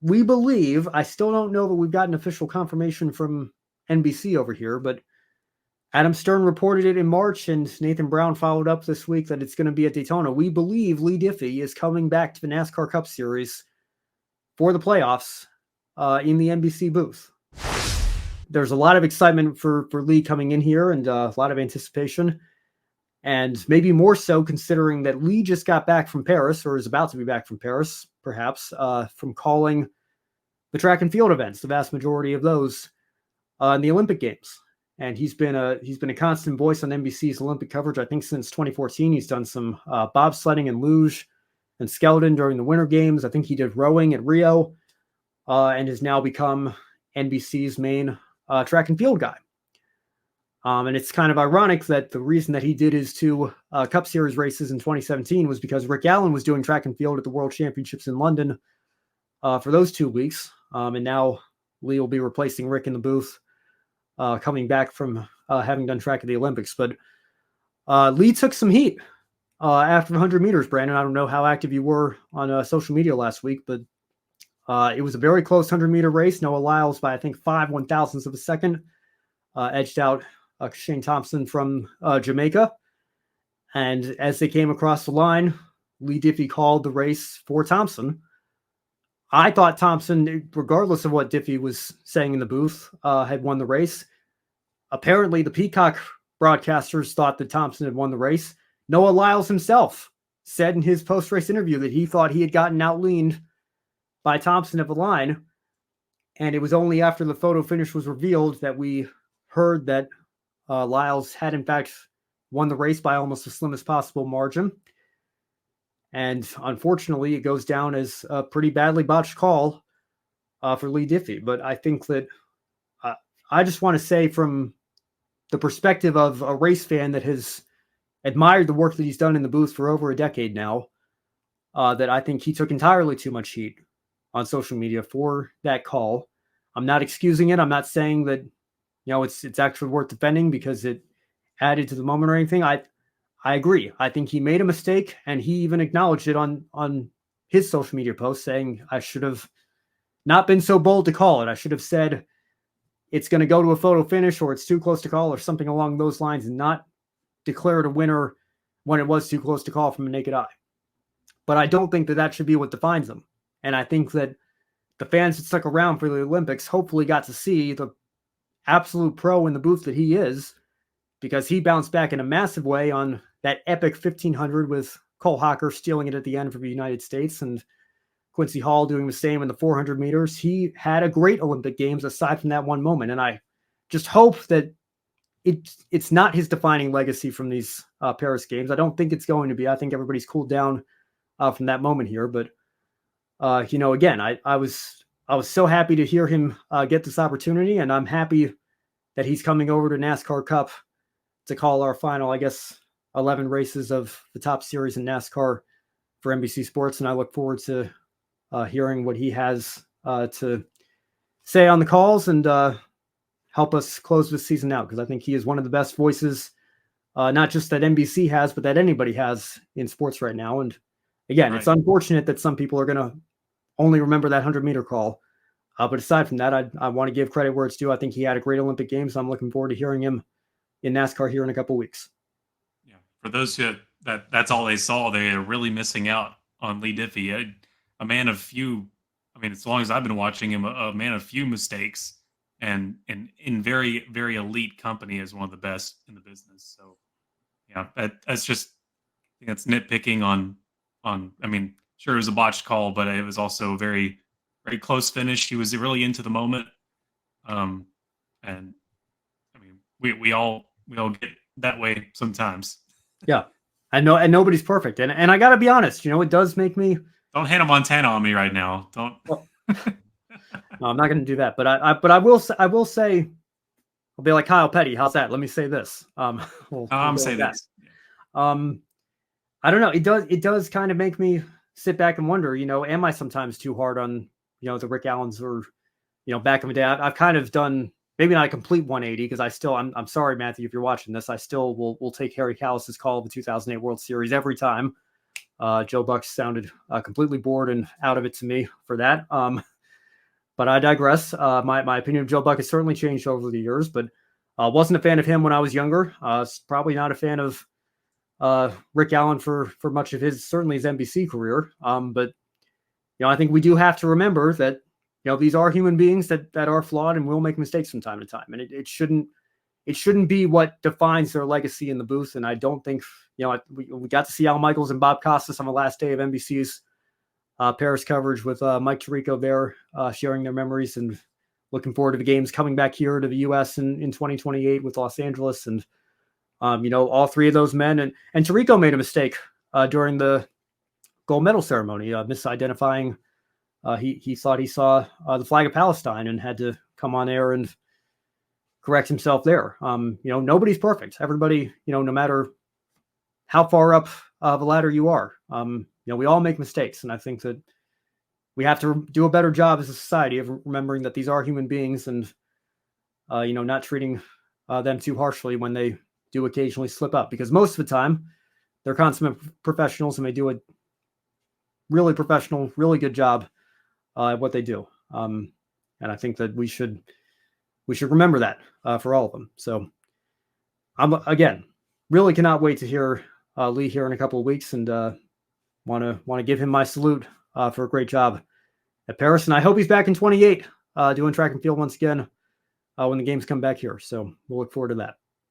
we believe, I still don't know that we've gotten official confirmation from NBC over here, but Adam Stern reported it in March, and Nathan Brown followed up this week that it's going to be at Daytona. We believe Leigh Diffey is coming back to the NASCAR Cup Series for the playoffs in the NBC booth. There's a lot of excitement for Leigh coming in here, and a lot of anticipation, and maybe more so considering that Leigh just got back from Paris, or is about to be back from Paris, perhaps, from calling the track and field events, the vast majority of those in the Olympic Games. And he's been a constant voice on NBC's Olympic coverage, I think, since 2014. He's done some bobsledding and luge and skeleton during the Winter Games. I think he did rowing at Rio, and has now become NBC's main track and field guy. And it's kind of ironic that the reason that he did his two Cup Series races in 2017 was because Rick Allen was doing track and field at the World Championships in London for those 2 weeks. And now Leigh will be replacing Rick in the booth, coming back from having done track at the Olympics. But Leigh took some heat after the 100 meters, Brandon. I don't know how active you were on social media last week, but it was a very close 100-meter race. Noah Lyles, by I think 5/1000ths of a second, edged out Shane Thompson from Jamaica. And as they came across the line, Leigh Diffey called the race for Thompson. I thought Thompson, regardless of what Diffey was saying in the booth, had won the race. Apparently, the Peacock broadcasters thought that Thompson had won the race. Noah Lyles himself said in his post-race interview that he thought he had gotten outleaned by Thompson at the line. And it was only after the photo finish was revealed that we heard that Lyles had, in fact, won the race by almost the slimmest possible margin. And unfortunately, it goes down as a pretty badly botched call for Leigh Diffey. But I think that I just want to say, from the perspective of a race fan that has admired the work that he's done in the booth for over a decade now, that I think he took entirely too much heat on social media for that call. I'm not excusing it. I'm not saying that, it's actually worth defending because it added to the moment or anything. I agree. I think he made a mistake, and he even acknowledged it on his social media post, saying, I should have not been so bold to call it. I should have said it's going to go to a photo finish, or it's too close to call, or something along those lines, and not declared a winner when it was too close to call from a naked eye. But I don't think that should be what defines them. And I think that the fans that stuck around for the Olympics hopefully got to see the absolute pro in the booth that he is, because he bounced back in a massive way on that epic 1500 with Cole Hocker stealing it at the end for the United States, and Quincy Hall doing the same in the 400 meters. He had a great Olympic Games aside from that one moment. And I just hope that it's not his defining legacy from these Paris Games. I don't think it's going to be. I think everybody's cooled down from that moment here. But, again, I was so happy to hear him get this opportunity, and I'm happy that he's coming over to NASCAR Cup to call our final, 11 races of the top series in NASCAR for NBC Sports. And I look forward to hearing what he has to say on the calls and help us close this season out, because I think he is one of the best voices, not just that NBC has, but that anybody has in sports right now. And again, It's unfortunate that some people are going to only remember that 100-meter call. But aside from that, I want to give credit where it's due. I think he had a great Olympic Games. So I'm looking forward to hearing him in NASCAR here in a couple of weeks. Yeah, for those who that's all they saw, they are really missing out on Leigh Diffey, a man of few. I mean, as long as I've been watching him, a man of few mistakes, and in very, very elite company as one of the best in the business. So, yeah, that's just, I think that's nitpicking on. I mean, sure, it was a botched call, but it was also a very, very close finish. He was really into the moment, and I mean, we all get that way sometimes. Yeah, I know, and nobody's perfect, and I got to be honest. It does make me. Don't Hannah Montana on me right now. Don't. Well, no, I'm not going to do that. But I will say, I'll be like Kyle Petty. How's that? Let me say this. I'm saying this. I don't know. It does kind of make me sit back and wonder. Am I sometimes too hard on the Rick Allens, or back in the day? I've kind of done maybe not a complete 180, because I'm sorry, Matthew, if you're watching this, I still will take Harry Callis's call of the 2008 World Series every time. Joe Buck sounded completely bored and out of it to me for that. But I digress. My opinion of Joe Buck has certainly changed over the years, but wasn't a fan of him when I was younger. Probably not a fan of Rick Allen for much of certainly his NBC career. But I think we do have to remember that these are human beings that are flawed and will make mistakes from time to time, and it shouldn't be what defines their legacy in the booth. And I don't think we got to see Al Michaels and Bob Costas on the last day of NBC's Paris coverage with Mike Tirico there, sharing their memories and looking forward to the games coming back here to the U.S. in 2028 with Los Angeles. And, all three of those men. And Tirico made a mistake during the gold medal ceremony, misidentifying. He thought he saw the flag of Palestine and had to come on air and correct himself there. Nobody's perfect. Everybody, no matter how far up the ladder you are, we all make mistakes. And I think that we have to do a better job as a society of remembering that these are human beings and, not treating them too harshly when they do occasionally slip up, because most of the time they're consummate professionals and they do a really professional, really good job at what they do. And I think that we should remember that for all of them. So I'm, again, really cannot wait to hear Leigh here in a couple of weeks, and want to give him my salute for a great job at Paris. And I hope he's back in 28 doing track and field once again when the games come back here. So we'll look forward to that.